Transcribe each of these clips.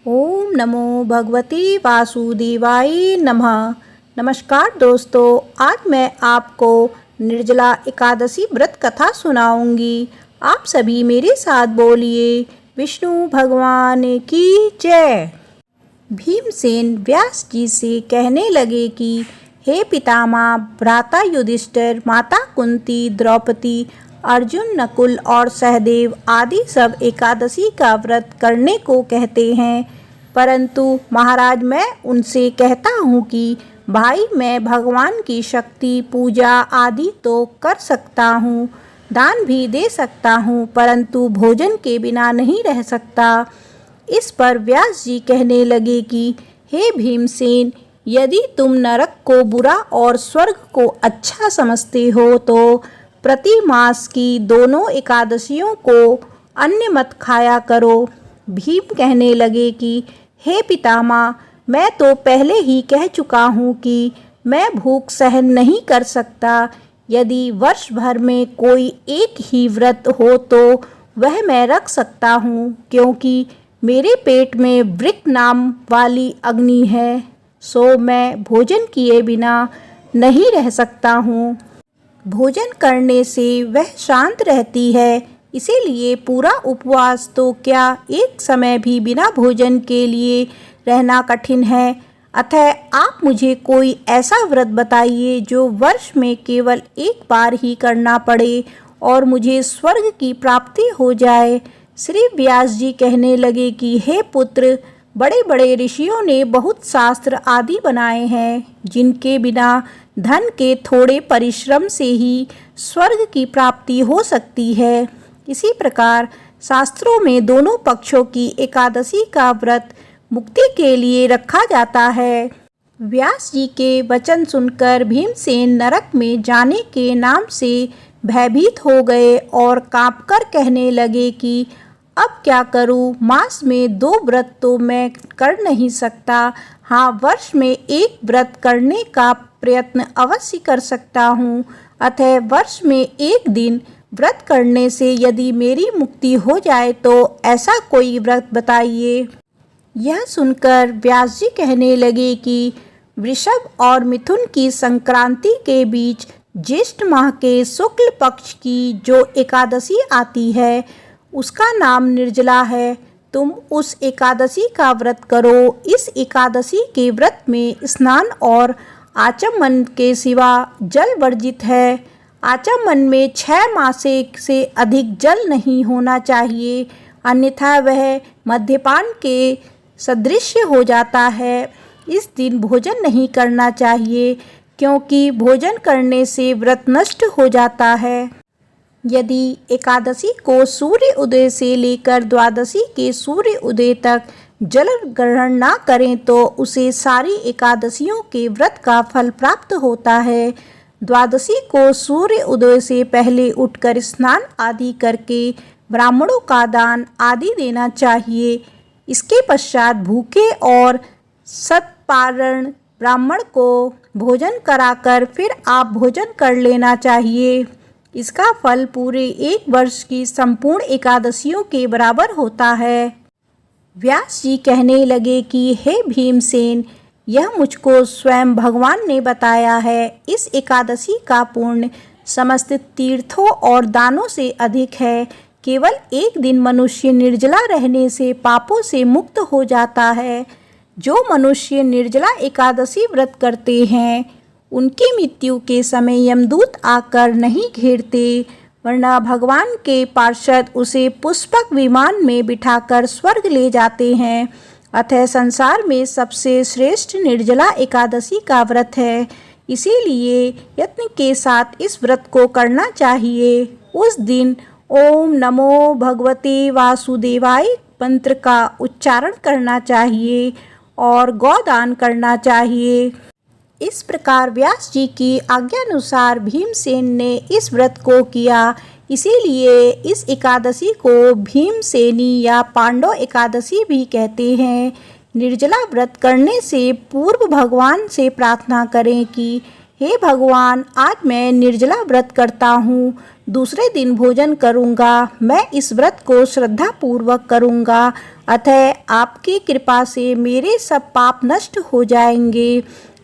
ओम नमो भगवते वासुदेवाय नमः। नमस्कार दोस्तों, आज मैं आपको निर्जला एकादशी व्रत कथा सुनाऊंगी। आप सभी मेरे साथ बोलिए, विष्णु भगवान की जय। भीमसेन व्यास जी से कहने लगे कि हे पितामह, भ्राता युधिष्ठिर, माता कुंती, द्रौपदी, अर्जुन, नकुल और सहदेव आदि सब एकादशी का व्रत करने को कहते हैं, परंतु महाराज मैं उनसे कहता हूँ कि भाई मैं भगवान की शक्ति पूजा आदि तो कर सकता हूँ, दान भी दे सकता हूँ, परंतु भोजन के बिना नहीं रह सकता। इस पर व्यास जी कहने लगे कि हे भीमसेन, यदि तुम नरक को बुरा और स्वर्ग को अच्छा समझते हो तो प्रति मास की दोनों एकादशियों को अन्न मत खाया करो। भीम कहने लगे कि हे पितामह, मैं तो पहले ही कह चुका हूँ कि मैं भूख सहन नहीं कर सकता। यदि वर्ष भर में कोई एक ही व्रत हो तो वह मैं रख सकता हूँ, क्योंकि मेरे पेट में वृक नाम वाली अग्नि है, सो मैं भोजन किए बिना नहीं रह सकता हूँ। भोजन करने से वह शांत रहती है, इसीलिए पूरा उपवास तो क्या एक समय भी बिना भोजन के लिए रहना कठिन है। अतः आप मुझे कोई ऐसा व्रत बताइए जो वर्ष में केवल एक बार ही करना पड़े और मुझे स्वर्ग की प्राप्ति हो जाए। श्री व्यास जी कहने लगे कि हे पुत्र, बड़े बड़े ऋषियों ने बहुत शास्त्र आदि बनाए हैं, जिनके बिना धन के थोड़े परिश्रम से ही स्वर्ग की प्राप्ति हो सकती है। इसी प्रकार शास्त्रों में दोनों पक्षों की एकादशी का व्रत मुक्ति के लिए रखा जाता है। व्यास जी के वचन सुनकर भीमसेन नरक में जाने के नाम से भयभीत हो गए और कांपकर कहने लगे कि अब क्या करूं? मास में 2 व्रत तो मैं कर नहीं सकता। हाँ, वर्ष में एक व्रत करने का प्रयत्न अवश्य कर सकता हूँ। अतः वर्ष में एक दिन व्रत करने से यदि मेरी मुक्ति हो जाए तो ऐसा कोई व्रत बताइए। यह सुनकर व्यास जी कहने लगे कि वृषभ और मिथुन की संक्रांति के बीच ज्येष्ठ माह के शुक्ल पक्ष की जो एकादशी आती है, उसका नाम निर्जला है। तुम उस एकादशी का व्रत करो। इस एकादशी के व्रत में स्नान और आचमन के सिवा जल वर्जित है। आचमन में 6 मासे से अधिक जल नहीं होना चाहिए, अन्यथा वह मद्यपान के सदृश हो जाता है। इस दिन भोजन नहीं करना चाहिए, क्योंकि भोजन करने से व्रत नष्ट हो जाता है। यदि एकादशी को सूर्य उदय से लेकर द्वादशी के सूर्य उदय तक जल ग्रहण ना करें तो उसे सारी एकादशियों के व्रत का फल प्राप्त होता है। द्वादशी को सूर्य उदय से पहले उठकर स्नान आदि करके ब्राह्मणों का दान आदि देना चाहिए। इसके पश्चात भूखे और सत्पारण ब्राह्मण को भोजन कराकर फिर आप भोजन कर लेना चाहिए। इसका फल पूरे एक वर्ष की संपूर्ण एकादशियों के बराबर होता है। व्यास जी कहने लगे कि हे भीमसेन, यह मुझको स्वयं भगवान ने बताया है। इस एकादशी का पुण्य समस्त तीर्थों और दानों से अधिक है। केवल एक दिन मनुष्य निर्जला रहने से पापों से मुक्त हो जाता है। जो मनुष्य निर्जला एकादशी व्रत करते हैं, उनकी मृत्यु के समय यमदूत आकर नहीं घेरते, वरना भगवान के पार्षद उसे पुष्पक विमान में बिठाकर स्वर्ग ले जाते हैं। अतः संसार में सबसे श्रेष्ठ निर्जला एकादशी का व्रत है, इसीलिए यत्न के साथ इस व्रत को करना चाहिए। उस दिन ओम नमो भगवते वासुदेवाय मंत्र का उच्चारण करना चाहिए और गौदान करना चाहिए। इस प्रकार व्यास जी की आज्ञानुसार भीमसेन ने इस व्रत को किया। इसीलिए इस एकादशी को भीमसेनी या पांडव एकादशी भी कहते हैं। निर्जला व्रत करने से पूर्व भगवान से प्रार्थना करें कि हे भगवान, आज मैं निर्जला व्रत करता हूँ। दूसरे दिन भोजन करूँगा। मैं इस व्रत को श्रद्धापूर्वक करूँगा, अतः आपकी कृपा से मेरे सब पाप नष्ट हो जाएंगे।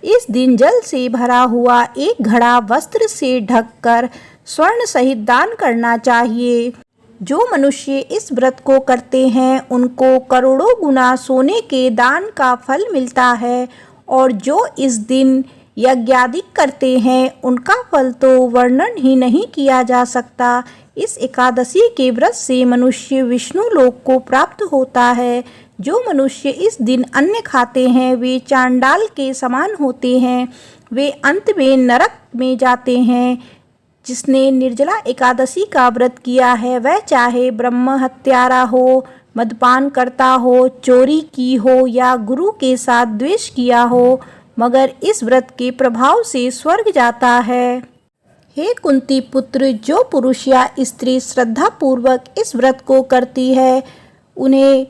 इस दिन जल से भरा हुआ एक घड़ा वस्त्र से ढककर स्वर्ण सहित दान करना चाहिए। जो मनुष्य इस व्रत को करते हैं उनको करोड़ों गुना सोने के दान का फल मिलता है, और जो इस दिन यज्ञादि करते हैं उनका फल तो वर्णन ही नहीं किया जा सकता। इस एकादशी के व्रत से मनुष्य विष्णु लोक को प्राप्त होता है। जो मनुष्य इस दिन अन्न खाते हैं वे चांडाल के समान होते हैं, वे अंत में नरक में जाते हैं। जिसने निर्जला एकादशी का व्रत किया है वह चाहे ब्रह्म हत्यारा हो, मदपान करता हो, चोरी की हो या गुरु के साथ द्वेष किया हो, मगर इस व्रत के प्रभाव से स्वर्ग जाता है। हे कुंती पुत्र, जो पुरुष या स्त्री श्रद्धा पूर्वक इस व्रत को करती है उन्हें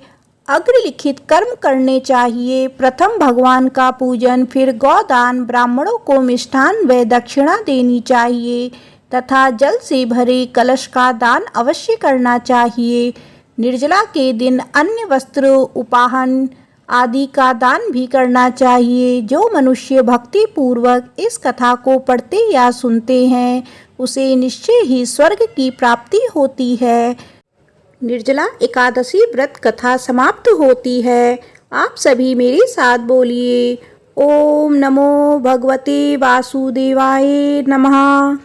अग्रलिखित कर्म करने चाहिए। प्रथम भगवान का पूजन, फिर गौदान, ब्राह्मणों को मिष्ठान व दक्षिणा देनी चाहिए तथा जल से भरे कलश का दान अवश्य करना चाहिए। निर्जला के दिन अन्य वस्त्र, उपाहन आदि का दान भी करना चाहिए। जो मनुष्य भक्ति पूर्वक इस कथा को पढ़ते या सुनते हैं उसे निश्चय ही स्वर्ग की प्राप्ति होती है। निर्जला एकादशी व्रत कथा समाप्त होती है। आप सभी मेरे साथ बोलिए, ओम नमो भगवते वासुदेवाय नमः।